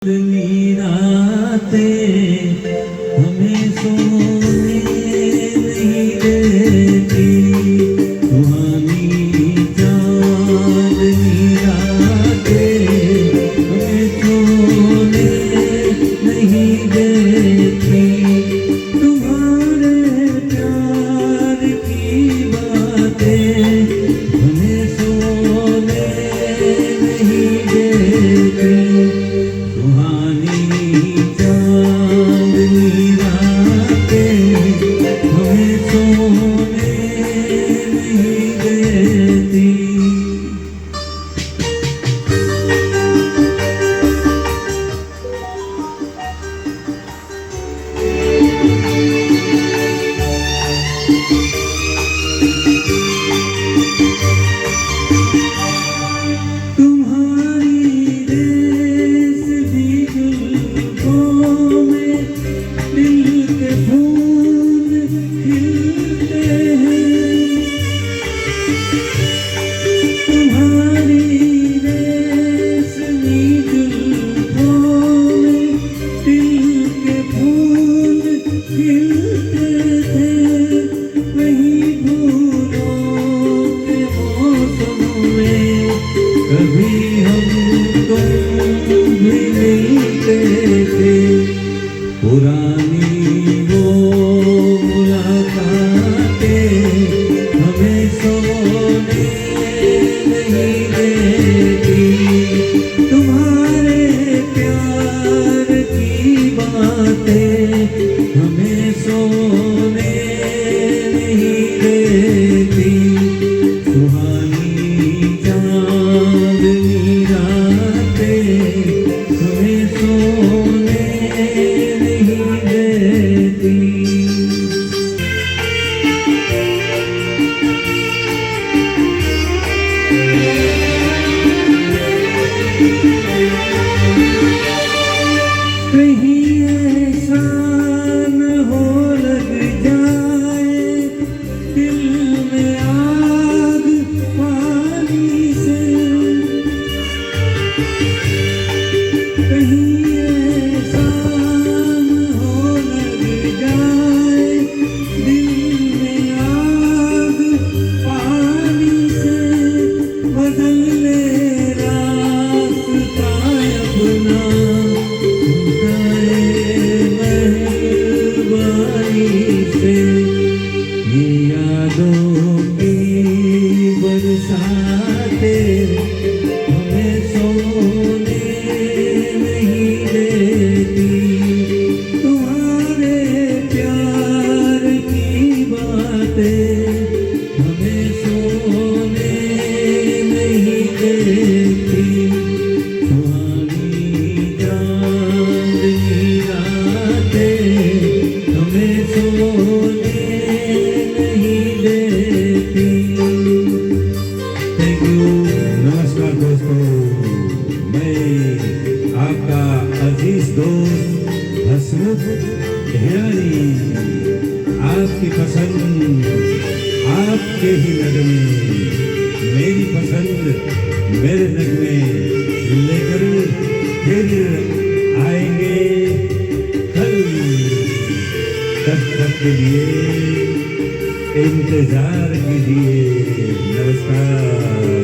चांदनी रातें हमें सोने नहीं देती, सुहानी चांदनी रातें हमें सोने नहीं देती। तुम्हारे प्यार की बातें हमें सोने नहीं देती, सुहानी चांदनी रातें हमें सोने नहीं देती। कभी हम तुम भी मिलते थे, पुरानी वो मुलाकातें हमें सोने नहीं देती। तुम्हारे प्यार की बातें हमें सोने नहीं देती, सुहानी चांदनी रातें हमें सोने नहीं देती। कहीं ऐसा न हो लग जाए दिल में आग पानी से, कहीं ऐसा न हो लग जाए दिल में आग पानी से, बदल ले रास्ता अपना से। ये यादों की बरसातें हमें सोने नहीं देती, तुम्हारे प्यार की बातें हमें सोने नहीं देती, सुहानी चांदनी रातें हमें सोने नहीं देती। Thank you. नमस्कार दोस्तों, मैं आपका अजीज दोस्त हसमुख ढेरानी, आपकी पसंद आपके ही नगमे, मेरी पसंद मेरे नगमे लेकर फिर आएंगे कल। तब तक के लिए इंतजार कीजिए। नमस्कार।